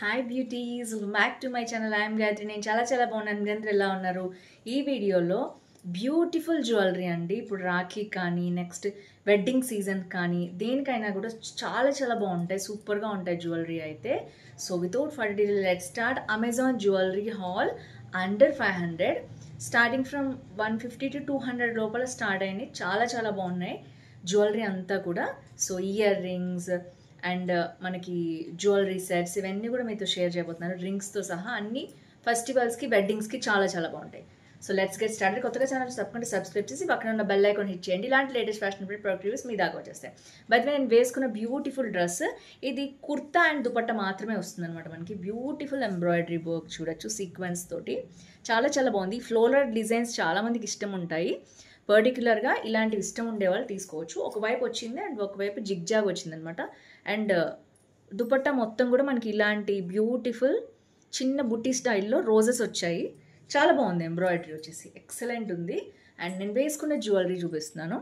Hi beauties, back to my channel. I'm Gayatri. నేను చాలా బాగున్నాను. మీరందరూ ఎలా ఉన్నారు? ఈ వీడియోలో బ్యూటిఫుల్ జ్యువెలరీ అండి. ఇప్పుడు రాఖీ కానీ నెక్స్ట్ వెడ్డింగ్ సీజన్ కానీ దేనికైనా కూడా చాలా బాగుంటాయి, సూపర్గా ఉంటాయి జ్యువెలరీ అయితే. So without further delay let start. Amazon jewellery hall under 500, starting from 150 to 200 లోపల స్టార్ట్ అయినాయి. చాలా బాగున్నాయి జ్యువెలరీ అంతా కూడా. సో ఇయర్ రింగ్స్ అండ్ మనకి జ్యువెలరీ సెట్స్ ఇవన్నీ కూడా మీతో షేర్ చేయబోతున్నాను, రింగ్స్తో సహా. అన్ని ఫెస్టివల్స్కి వెడ్డింగ్స్కి చాలా బాగుంటాయి. So let's get started. కొత్తగా ఛానల్ తప్పకుండా సబ్స్క్రైబ్ చేసి పక్కన ఉన్న బెల్ ఐకాన్ హిట్ చేయండి. ఇలాంటి లేటెస్ట్ ఫ్యాషన్ ప్రొడక్ట్ రివ్యూస్ మీ దాకా వచ్చేస్తాయి. బట్ నేను వేసుకున్న బ్యూటిఫుల్ డ్రెస్ ఇది కుర్తా అండ్ దుపట్టా మాత్రమే వస్తుంది అనమాట. మనకి బ్యూటిఫుల్ ఎంబ్రాయిడరీ వర్క్ చూడొచ్చు సీక్వెన్స్ తోటి. చాలా బాగుంది. ఫ్లోరల్ డిజైన్స్ చాలామందికి ఇష్టం ఉంటాయి. పర్టికులర్గా ఇలాంటివి ఇష్టం ఉండేవాళ్ళు తీసుకోవచ్చు. ఒకవైపు వచ్చింది అండ్ ఒకవైపు జిగ్జాగ్ వచ్చిందనమాట. అండ్ దుపట్టా మొత్తం కూడా మనకి ఇలాంటి బ్యూటిఫుల్ చిన్న బుట్టి స్టైల్లో రోజెస్ వచ్చాయి. చాలా బాగుంది. ఎంబ్రాయిడరీ వచ్చేసి ఎక్సలెంట్ ఉంది. అండ్ నేను వేసుకున్న జ్యువెలరీ చూపిస్తున్నాను.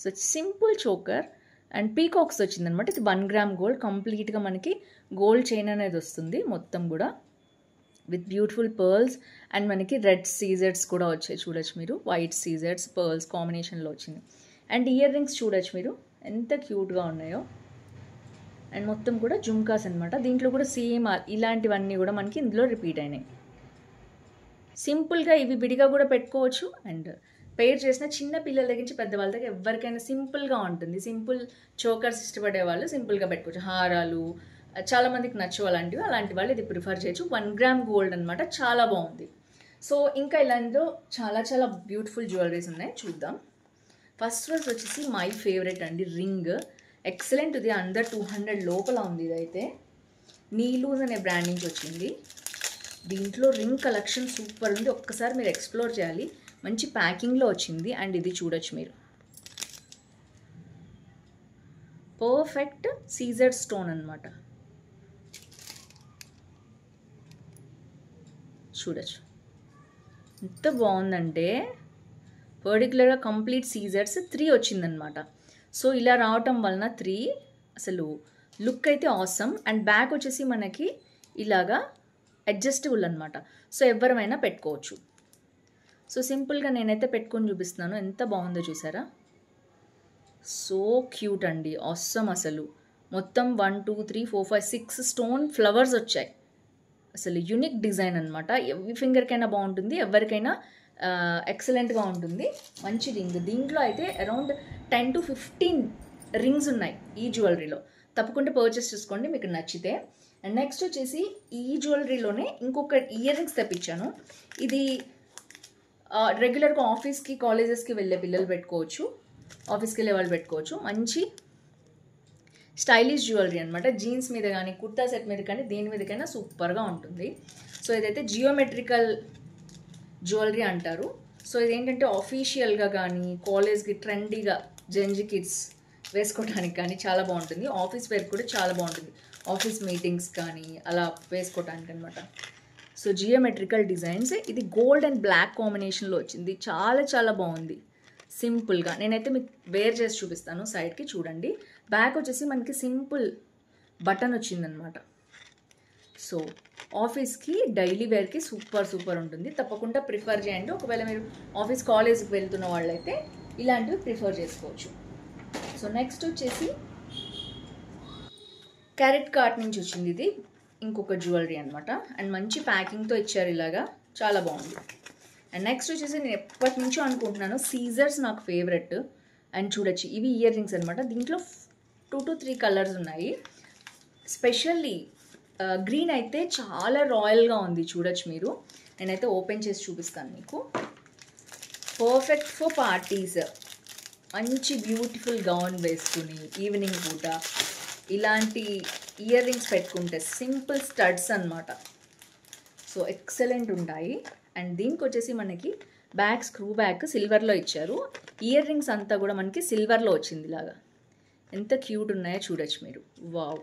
So simple choker and peacocks వచ్చిందనమాట. ఇది 1 గ్రామ్ గోల్డ్, కంప్లీట్గా మనకి గోల్డ్ చైన్ అనేది వస్తుంది మొత్తం కూడా, విత్ బ్యూటిఫుల్ పర్ల్స్. అండ్ మనకి రెడ్ సీజర్స్ కూడా వచ్చాయి చూడొచ్చు మీరు. వైట్ సీజర్స్ పర్ల్స్ కాంబినేషన్లో వచ్చింది. అండ్ ఇయర్ రింగ్స్ చూడొచ్చు మీరు ఎంత క్యూట్గా ఉన్నాయో. అండ్ మొత్తం కూడా జుమ్కాస్ అనమాట. దీంట్లో కూడా సేమ్ ఇలాంటివన్నీ కూడా మనకి ఇందులో రిపీట్ అయినాయి. సింపుల్గా ఇవి విడిగా కూడా పెట్టుకోవచ్చు. అండ్ పేర్ చేసిన చిన్న పిల్లల దగ్గర నుంచి పెద్దవాళ్ళ దగ్గర ఎవరికైనా సింపుల్గా ఉంటుంది. సింపుల్ చోకర్స్ ఇష్టపడే వాళ్ళు సింపుల్గా పెట్టుకోవచ్చు. హారాలు చాలామందికి నచ్చు అలాంటి వాళ్ళు ఇది ప్రిఫర్ చేయొచ్చు. 1 గ్రామ్ గోల్డ్ అనమాట. చాలా బాగుంది. సో ఇంకా ఇలాంటిలో చాలా బ్యూటిఫుల్ జ్యువెలరీస్ ఉన్నాయి, చూద్దాం. ఫస్ట్ వచ్చేసి మై ఫేవరెట్ అండి, రింగ్. ఎక్సలెంట్ ఇది. అండర్ 200 లోపల ఉంది. ఇదైతే నీలూజ్ అనే బ్రాండ్ నుంచి వచ్చింది. దీంట్లో రింగ్ కలెక్షన్ సూపర్ ఉంది. ఒక్కసారి మీరు ఎక్స్ప్లోర్ చేయాలి. మంచి ప్యాకింగ్లో వచ్చింది. అండ్ ఇది చూడొచ్చు మీరు, పర్ఫెక్ట్ సీజర్ స్టోన్ అనమాట. చూడొచ్చు ఎంత బాగుందంటే, పర్టికులర్గా కంప్లీట్ సీజర్స్ 3 వచ్చిందనమాట. సో ఇలా రావటం వలన 3 అసలు లుక్ అయితే ఆసమ్. అండ్ బ్యాక్ వచ్చేసి మనకి ఇలాగా అడ్జస్టబుల్ అనమాట. సో ఎవరైనా పెట్టుకోవచ్చు. సో సింపుల్గా నేనైతే పెట్టుకొని చూపిస్తున్నాను. ఎంత బాగుందో చూసారా? సో క్యూట్ అండి, ఆసమ్ అసలు. మొత్తం 1 2 3 4 5 6 స్టోన్ ఫ్లవర్స్ వచ్చాయి. అసలు యూనిక్ డిజైన్ అనమాట. ఎవరి ఫింగర్కైనా బాగుంటుంది, ఎవరికైనా ఎక్సలెంట్గా ఉంటుంది. మంచి రింగ్. దీంట్లో అయితే అరౌండ్ 10 to 15 రింగ్స్ ఉన్నాయి ఈ జ్యువెలరీలో. తప్పకుండా పర్చేస్ చేసుకోండి మీకు నచ్చితే. అండ్ నెక్స్ట్ వచ్చేసి ఈ జ్యువెలరీలోనే ఇంకొక ఇయర్ రింగ్స్ తెప్పించాను. ఇది రెగ్యులర్గా ఆఫీస్కి కాలేజెస్కి వెళ్ళే పిల్లలు పెట్టుకోవచ్చు, ఆఫీస్కి వెళ్ళే వాళ్ళు పెట్టుకోవచ్చు. మంచి స్టైలిష్ జ్యువెలరీ అనమాట. జీన్స్ మీద కానీ కుర్తా సెట్ మీద కానీ దేని మీదకైనా సూపర్గా ఉంటుంది. సో ఇదైతే జియోమెట్రికల్ జ్యువెలరీ అంటారు. సో ఇదేంటంటే ఆఫీషియల్గా కానీ కాలేజ్కి ట్రెండీగా జెంజీ కిడ్స్ వేసుకోవడానికి కానీ చాలా బాగుంటుంది. ఆఫీస్ వేర్ కూడా చాలా బాగుంటుంది, ఆఫీస్ మీటింగ్స్ కానీ అలా వేసుకోవటానికి అనమాట. So geometrical designs. ఇది గోల్డ్ అండ్ బ్లాక్ కాంబినేషన్లో వచ్చింది. చాలా బాగుంది. సింపుల్గా నేనైతే మీకు వేర్ చేసి చూపిస్తాను. సైడ్కి చూడండి. బ్యాక్ వచ్చేసి మనకి సింపుల్ బటన్ వచ్చిందనమాట. సో ఆఫీస్కి డైలీ వేర్కి సూపర్ ఉంటుంది. తప్పకుండా ప్రిఫర్ చేయండి. ఒకవేళ మీరు ఆఫీస్ కాలేజ్కి వెళ్తున్న వాళ్ళైతే ఇలాంటివి ప్రిఫర్ చేసుకోవచ్చు. సో నెక్స్ట్ వచ్చేసి క్యారెట్ కార్ట్ నుంచి వచ్చింది. ఇది ఇంకొక జ్యువెలరీ అనమాట. అండ్ మంచి ప్యాకింగ్తో ఇచ్చారు ఇలాగా, చాలా బాగుంది. అండ్ నెక్స్ట్ వచ్చేసి నేను ఎప్పటి నుంచో అనుకుంటున్నాను, సీజర్స్ నాకు ఫేవరెట్. అండ్ చూడొచ్చు ఇవి ఇయర్ రింగ్స్ అనమాట. దీంట్లో 2 to 3 కలర్స్ ఉన్నాయి. స్పెషల్లీ గ్రీన్ అయితే చాలా రాయల్గా ఉంది. చూడొచ్చు మీరు. నేనైతే ఓపెన్ చేసి చూపిస్తాను మీకు. Perfect for parties. మంచి బ్యూటిఫుల్ గౌన్ వేసుకుని ఈవినింగ్ పూట ఇలాంటి ఇయర్ రింగ్స్ పెట్టుకుంటే సింపుల్ స్టడ్స్ అనమాట. సో ఎక్సలెంట్ ఉంటాయి. అండ్ దీనికి వచ్చేసి మనకి బ్యాక్ స్క్రూ బ్యాక్ సిల్వర్లో ఇచ్చారు. ఇయర్ రింగ్స్ అంతా కూడా మనకి సిల్వర్లో వచ్చింది ఇలాగా. ఎంత క్యూట్ ఉన్నాయో చూడొచ్చు మీరు. వావ్.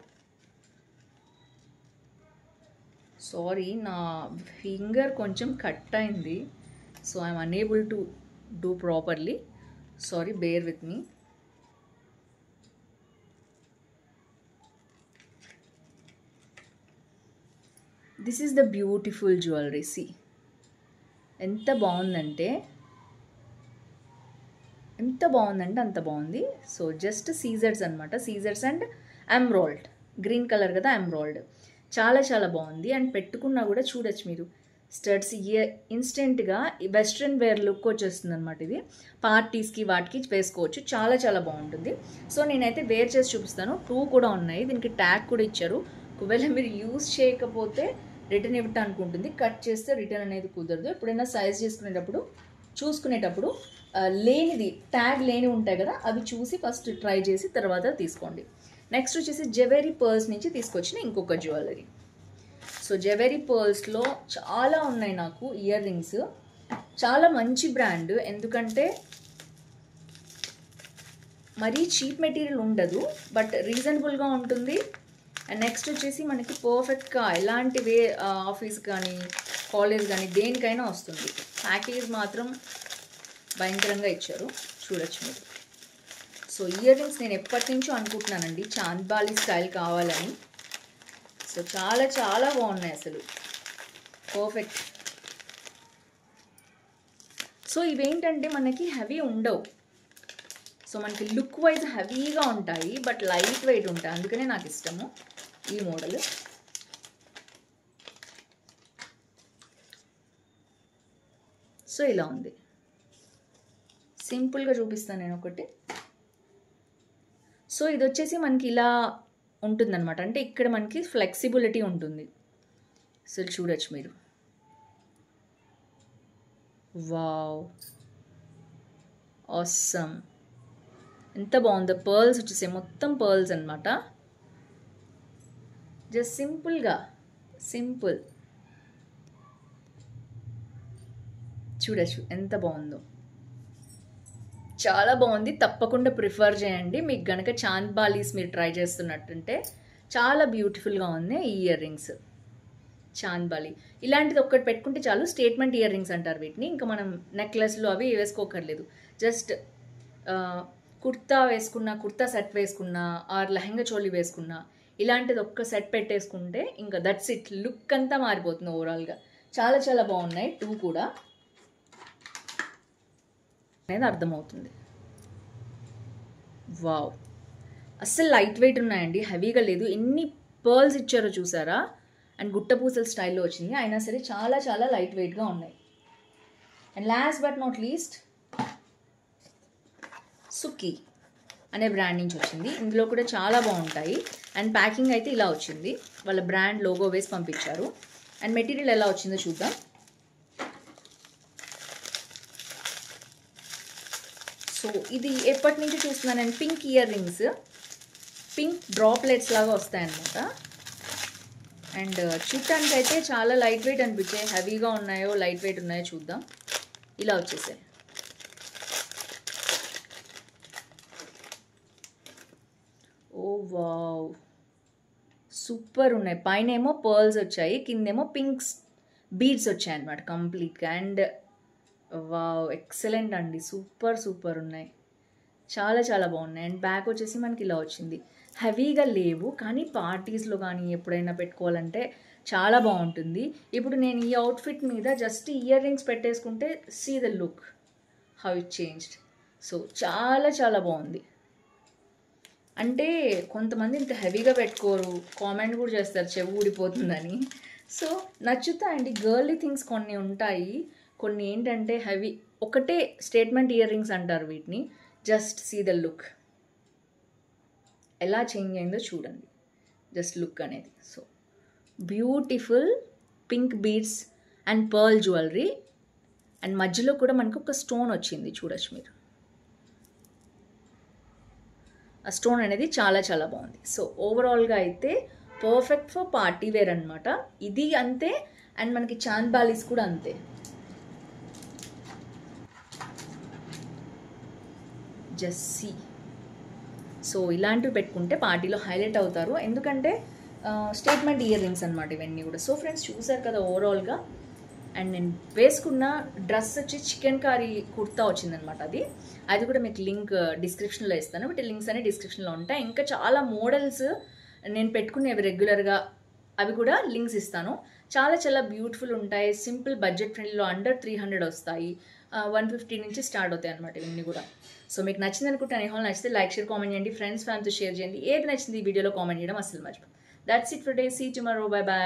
సారీ, నా ఫింగర్ కొంచెం కట్ అయింది. So I'm unable to do properly. Sorry, bear with me. This is the beautiful jewellery. See ఎంత బాగుందంటే అంత బాగుంది. సో జస్ట్ సీజర్స్ అనమాట, scissors and emerald, green colour కదా ఎమ్రాల్డ్, చాలా చాలా బాగుంది. అండ్ పెట్టుకున్నా కూడా చూడొచ్చు మీరు స్టడ్స్ ఇన్స్టెంట్గా వెస్ట్రన్ వేర్ లుక్ వచ్చేస్తుంది అనమాట. ఇది పార్టీస్కి వాటికి వేసుకోవచ్చు, చాలా చాలా బాగుంటుంది. సో నేనైతే వేర్ చేసి చూపిస్తాను. 2 కూడా ఉన్నాయి, దీనికి ట్యాగ్ కూడా ఇచ్చారు. ఒకవేళ మీరు యూజ్ చేయకపోతే రిటర్న్ ఇవ్వటానికి ఉంటుంది, కట్ చేస్తే రిటర్న్ అనేది కుదరదు. ఎప్పుడైనా సైజ్ చూసుకునేటప్పుడు లేనిది ట్యాగ్ లేని ఉంటాయి కదా, అవి చూసి ఫస్ట్ ట్రై చేసి తర్వాత తీసుకోండి. నెక్స్ట్ వచ్చేసి జెవెరీ పర్ల్స్ నుంచి తీసుకొచ్చిన ఇంకొక జ్యువెలరీ. సో జెవెరీ పర్ల్స్లో చాలా ఉన్నాయి నాకు ఇయర్ రింగ్స్. చాలా మంచి బ్రాండ్, ఎందుకంటే మరీ చీప్ మెటీరియల్ ఉండదు, బట్ రీజనబుల్గా ఉంటుంది. అండ్ నెక్స్ట్ వచ్చేసి మనకి పర్ఫెక్ట్గా ఎలాంటి ఆఫీస్ కానీ కాలేజ్ కానీ దేనికైనా వస్తుంది. ప్యాకేజ్ మాత్రం భయంకరంగా ఇచ్చారు, చూడొచ్చు మీరు. సో ఇయర్ రింగ్స్ నేను ఎప్పటి నుంచో అనుకుంటున్నానండి చాంద్బాలి స్టైల్ కావాలని. సో చాలా చాలా బాగున్నాయి అసలు, పర్ఫెక్ట్. సో ఇవేంటంటే మనకి హెవీ ఉండవు, సో మనకి లుక్ వైజ్ హెవీగా ఉంటాయి బట్ లైట్ వెయిట్ ఉంటాయి, అందుకనే నాకు ఇష్టము ఈ మోడల్. సో ఇలా ఉంది, సింపుల్గా చూపిస్తాను నేను ఒకటి. సో ఇది వచ్చేసి మనకి ఇలా ఉంటుందన్నమాట, అంటే ఇక్కడ మనకి ఫ్లెక్సిబిలిటీ ఉంటుంది. సో చూడొచ్చు మీరు, వావ్ ఆసమ్, ఎంత బాగుందో. పర్ల్స్ వచ్చేసి మొత్తం పర్ల్స్ అనమాట, జస్ట్ సింపుల్ చూడొచ్చు ఎంత బాగుందో, చాలా బాగుంది. తప్పకుండా ప్రిఫర్ చేయండి మీకు గనక చాంద్బాలీస్ మీరు ట్రై చేస్తున్నట్టుంటే. చాలా బ్యూటిఫుల్గా ఉన్నాయి ఈ ఇయర్ రింగ్స్. చాంద్బాలి ఇలాంటిది ఒక్కటి పెట్టుకుంటే చాలు, స్టేట్మెంట్ ఇయర్ రింగ్స్ అంటారు వీటిని. ఇంకా మనం నెక్లెస్లు అవి వేసుకోకర్లేదు, జస్ట్ కుర్తా వేసుకున్నా, కుర్తా సెట్ వేసుకున్నా, ఆర్ లెహంగా చోళీ వేసుకున్నా, ఇలాంటిది ఒక్క సెట్ పెట్టేసుకుంటే ఇంకా దట్స్ ఇట్, లుక్ అంతా మారిపోతుంది ఓవరాల్గా. చాలా చాలా బాగున్నాయి 2 కూడా అనేది అర్థమవుతుంది. వావ్, అస్సలు లైట్ వెయిట్ ఉన్నాయండి, హెవీగా లేదు. ఎన్ని పర్ల్స్ ఇచ్చారో చూసారా, అండ్ గుట్టపూసల స్టైల్లో వచ్చింది, అయినా సరే చాలా చాలా లైట్ వెయిట్గా ఉన్నాయి. And last but not least సుఖీ అనే బ్రాండ్ నుంచి వచ్చింది. ఇందులో కూడా చాలా బాగుంటాయి. అండ్ ప్యాకింగ్ అయితే ఇలా వచ్చింది, వాళ్ళ బ్రాండ్ లోగో వేసి పంపించారు. అండ్ మెటీరియల్ ఎలా వచ్చిందో చూద్దాం. సో ఇది ఎప్పటి నుంచి చూస్తున్నాను నేను, pink ear rings, pink droplets లాగా వస్తాయన్నమాట. అండ్ చూడటానికి అయితే చాలా లైట్ వెయిట్ అనిపించాయి, హెవీగా ఉన్నాయో లైట్ వెయిట్ ఉన్నాయో చూద్దాం. ఇలా వచ్చేసాయి. ఓ వావ్, సూపర్ ఉన్నాయి. పైన ఏమో పర్ల్స్ వచ్చాయి, కిందేమో పింక్స్ బీడ్స్ వచ్చాయి అన్నమాట కంప్లీట్గా. అండ్ వావ్, ఎక్సలెంట్ అండి, సూపర్ ఉన్నాయి, చాలా చాలా బాగున్నాయి. అండ్ బ్యాక్ వచ్చేసి మనకి ఇలా వచ్చింది, హెవీగా లేవు కానీ పార్టీస్లో కానీ ఎప్పుడైనా పెట్టుకోవాలంటే చాలా బాగుంటుంది. ఇప్పుడు నేను ఈ అవుట్ఫిట్ మీద జస్ట్ ఇయర్ రింగ్స్ పెట్టేసుకుంటే see the look how it changed. So చాలా చాలా బాగుంది. అంటే కొంతమంది ఇంత హెవీగా పెట్టుకోరు, కామెంట్ కూడా చేస్తారు చెవి ఊడిపోతుందని. సో నచ్చుతాయండి, గర్లీ థింగ్స్ కొన్ని ఉంటాయి, కొన్ని ఏంటంటే హెవీ. ఒకటే స్టేట్మెంట్ ఇయర్ రింగ్స్ అంటారు వీటిని. జస్ట్ సీ ద లుక్ ఎలా చేంజ్ అయిందో చూడండి, జస్ట్ లుక్ అనేది. So beautiful pink beads and pearl jewellery. And మధ్యలో కూడా మనకు ఒక స్టోన్ వచ్చింది, చూడొచ్చు మీరు. ఆ స్టోన్ అనేది చాలా చాలా బాగుంది. సో ఓవరాల్గా అయితే పర్ఫెక్ట్ ఫర్ పార్టీ వేర్ అనమాట. ఇది అంతే, అండ్ మనకి చాంద్బాలీస్ కూడా అంతే. Just see. సో ఇలాంటివి పెట్టుకుంటే పార్టీలో హైలైట్ అవుతారు, ఎందుకంటే స్టేట్మెంట్ ఇయర్ రింగ్స్ అనమాట ఇవన్నీ కూడా. సో ఫ్రెండ్స్ చూసారు కదా ఓవరాల్గా. అండ్ నేను వేసుకున్న డ్రెస్ వచ్చి చికెన్ కర్రీ కుర్తా వచ్చిందనమాట. అది కూడా మీకు లింక్ డిస్క్రిప్షన్లో ఇస్తాను, బట్ లింక్స్ అనేవి డిస్క్రిప్షన్లో ఉంటాయి. ఇంకా చాలా మోడల్స్ నేను పెట్టుకునేవి రెగ్యులర్గా అవి కూడా లింక్స్ ఇస్తాను. చాలా చాలా బ్యూటిఫుల్ ఉంటాయి. సింపుల్ బడ్జెట్ ఫ్రెండ్లీలో అండర్ 300 వస్తాయి. 150 నుంచి స్టార్ట్ అవుతాయి అనమాట ఇవన్నీ కూడా. సో మీకు నచ్చింది అనుకుంటాను. హాల్ నచ్చితే లైక్, షేర్, కామెంట్ చేయండి. ఫ్రెండ్స్ ఫ్యామిలీతో షేర్ చేయండి. ఏది నచ్చింది ఈ వీడియోలో కామెంట్ చేయడం అసలు మర్చిపోండి. That's it for day. See tomorrow. Bye by.